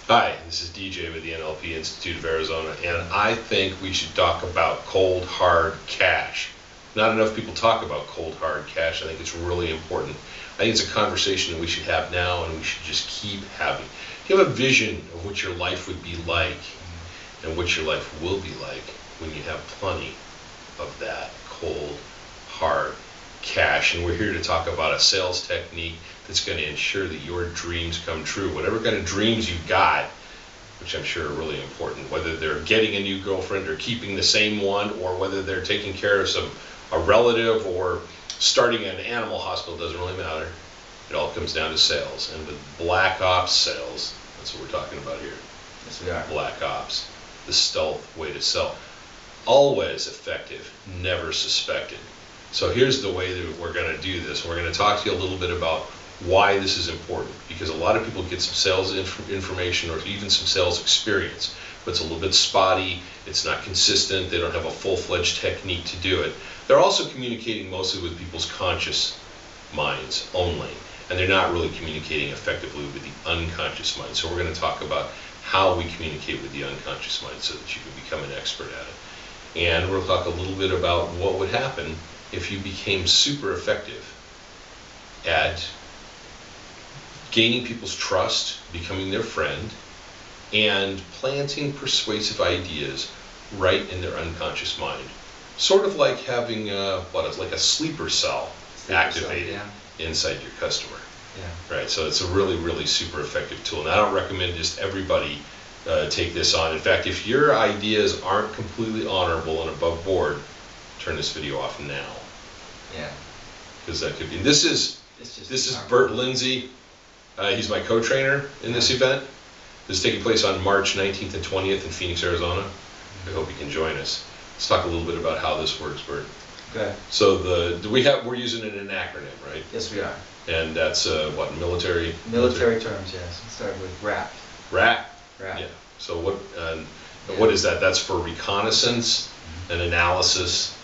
Hi, this is DJ with the NLP Institute of Arizona, and I think we should talk about cold, hard cash. Not enough people talk about cold, hard cash. I think it's really important. I think it's a conversation that we should have now, and we should just keep having. If you have a vision of what your life would be like, and what your life will be like when you have plenty of that cold, hard cash. And we're here to talk about a sales technique that's going to ensure that your dreams come true. Whatever kind of dreams you've got, which I'm sure are really important, whether they're getting a new girlfriend or keeping the same one, or whether they're taking care of a relative or starting an animal hospital, doesn't really matter. It all comes down to sales. And with Black Ops sales, that's what we're talking about here. Yes, we are. Black Ops, the stealth way to sell. Always effective, never suspected. So here's the way that we're going to do this. We're going to talk to you a little bit about why this is important, because a lot of people get some sales information or even some sales experience, but it's a little bit spotty, it's not consistent, they don't have a full-fledged technique to do it. They're also communicating mostly with people's conscious minds only, and they're not really communicating effectively with the unconscious mind. So we're going to talk about how we communicate with the unconscious mind so that you can become an expert at it. And we'll talk a little bit about what would happen if you became super effective at gaining people's trust, becoming their friend, and planting persuasive ideas right in their unconscious mind. Sort of like having like a sleeper cell activated inside your customer. Yeah. Right, so it's a really, really super effective tool. And I don't recommend just everybody take this on. In fact, if your ideas aren't completely honorable and above board, turn this video off now. Yeah. Because that could be. This is Bert Lindsay. He's my co-trainer in this event. This is taking place on March 19th and 20th in Phoenix, Arizona. I hope you can join us. Let's talk a little bit about how this works, Bert. Okay. So we're using it in an acronym, right? Yes, we are. And that's what, military? Military terms, yes. Let's start with RAP. RAP? RAP. Yeah. So what is that? That's for reconnaissance and analysis.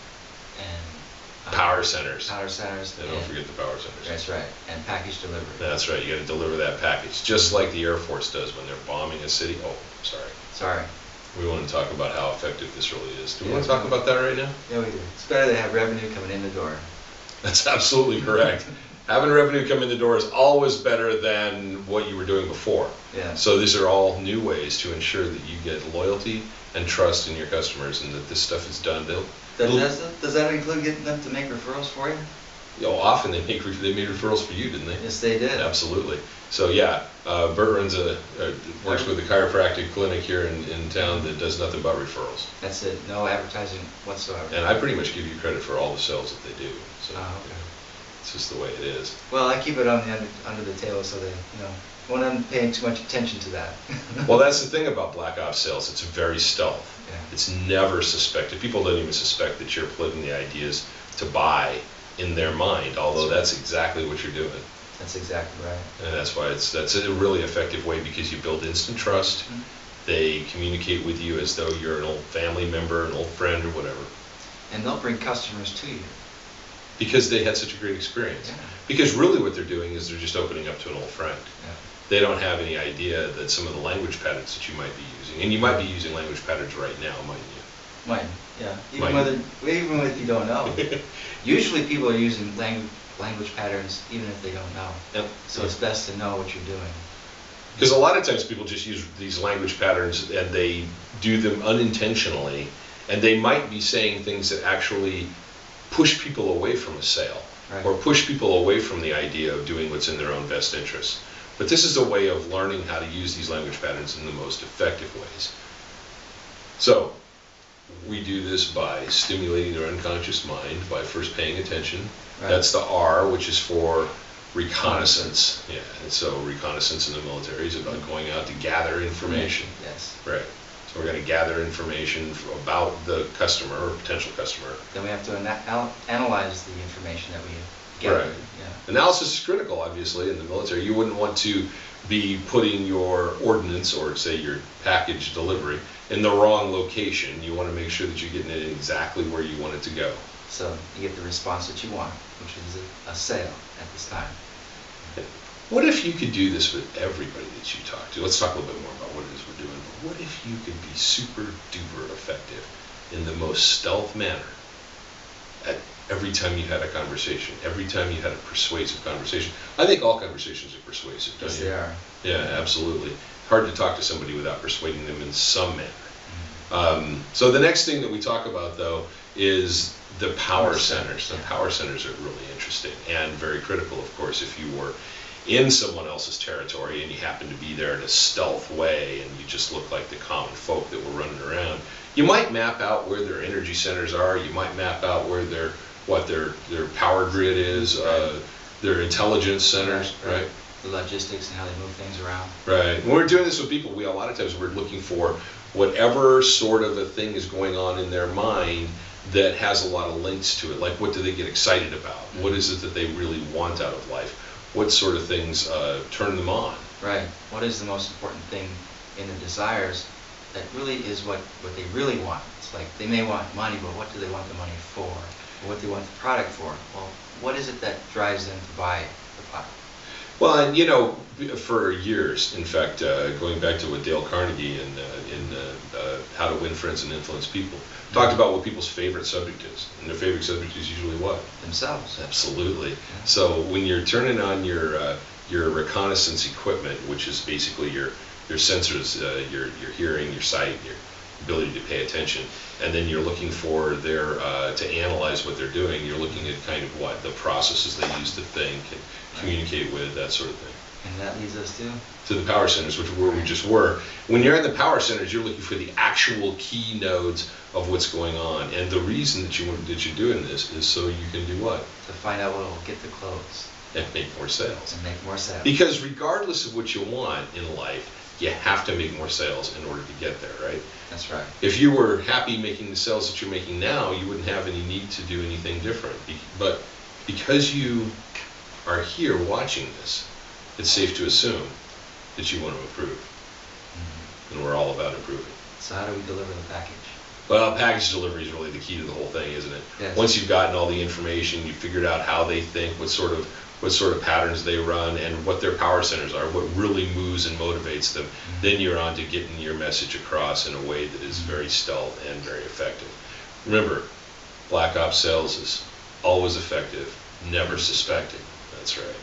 And power centers. Power centers. And don't forget the power centers. That's right. And package delivery. That's right. You got to deliver that package, just like the Air Force does when they're bombing a city. Oh, sorry. Sorry. We want to talk about how effective this really is. Do we want to talk about that right now? Yeah, we do. It's better to have revenue coming in the door. That's absolutely correct. Having revenue come in the door is always better than what you were doing before. Yeah. So these are all new ways to ensure that you get loyalty and trust in your customers, and that this stuff is done. Does that include getting them to make referrals for you? Often they made referrals for you, didn't they? Yes, they did. Absolutely. So yeah, Bert runs works with a chiropractic clinic here in town that does nothing but referrals. That's it. No advertising whatsoever. And I pretty much give you credit for all the sales that they do. So okay. It's just the way it is. Well, I keep it on the under the table so they when I'm paying too much attention to that. Well, that's the thing about Black Ops sales. It's very stealth. Yeah. It's never suspected. People don't even suspect that you're putting the ideas to buy in their mind, although that's exactly what you're doing. That's exactly right. And that's why that's a really effective way, because you build instant trust. Mm-hmm. They communicate with you as though you're an old family member, an old friend, or whatever. And they'll bring customers to you. Because they had such a great experience. Yeah. Because really what they're doing is they're just opening up to an old friend. Yeah. They don't have any idea that some of the language patterns that you might be using, and you might be using language patterns right now, mightn't you? Might, yeah. Even if you don't know. Usually people are using language patterns even if they don't know. Yep. So it's best to know what you're doing. Because a lot of times people just use these language patterns and they do them unintentionally, and they might be saying things that actually push people away from a sale, right, or push people away from the idea of doing what's in their own best interest. But this is a way of learning how to use these language patterns in the most effective ways. So we do this by stimulating their unconscious mind by first paying attention. Right. That's the R, which is for reconnaissance. Yeah, and so reconnaissance in the military is about going out to gather information. Yes. Right. So we're going to gather information about the customer or potential customer. Then we have to analyze the information that we gathered. Right. Yeah. Analysis is critical, obviously, in the military. You wouldn't want to be putting your ordnance, or say your package delivery, in the wrong location. You want to make sure that you're getting it exactly where you want it to go. So you get the response that you want, which is a sale at this time. What if you could do this with everybody that you talk to? Let's talk a little bit more about what it is we're doing. But what if you could be super duper effective in the most stealth manner at every time you had a conversation, every time you had a persuasive conversation? I think all conversations are persuasive, don't you? Yes, they are. Yeah, absolutely. Hard to talk to somebody without persuading them in some manner. So the next thing that we talk about, though, is the power centers. The power centers are really interesting and very critical, of course, if you were in someone else's territory and you happen to be there in a stealth way and you just look like the common folk that were running around. You might map out where their energy centers are. You might map out where their power grid is, their intelligence centers, right? The logistics and how they move things around. Right. When we're doing this with people, a lot of times we're looking for whatever sort of a thing is going on in their mind that has a lot of links to it. Like, what do they get excited about? What is it that they really want out of life? What sort of things turn them on? Right. What is the most important thing in their desires that really is what they really want? It's like they may want money, but what do they want the money for? Or what do they want the product for? Well, what is it that drives them to buy the product? Well, and for years, in fact, going back to what Dale Carnegie in How to Win Friends and Influence People, talked about what people's favorite subject is. And their favorite subject is usually what? Themselves. Absolutely. Yeah. So when you're turning on your reconnaissance equipment, which is basically your sensors, your hearing, your sight, your ability to pay attention, and then you're looking for their to analyze what they're doing. You're looking at kind of what the processes they use to think and communicate with, that sort of thing. And that leads us to the power centers, which where we just were. When you're in the power centers, you're looking for the actual key nodes of what's going on. And the reason that you're doing this is so you can do what? To find out what will get the clothes. And make more sales. And make more sales. Because regardless of what you want in life, you have to make more sales in order to get there, right? That's right. If you were happy making the sales that you're making now, you wouldn't have any need to do anything different. But because you are here watching this, it's safe to assume that you want to improve. Mm-hmm. And we're all about improving. So how do we deliver the package? Well, package delivery is really the key to the whole thing, isn't it? Yes. Once you've gotten all the information, you've figured out how they think, what sort of patterns they run, and what their power centers are, what really moves and motivates them, then you're on to getting your message across in a way that is very stealth and very effective. Remember, Black Ops sales is always effective, never suspected. That's right.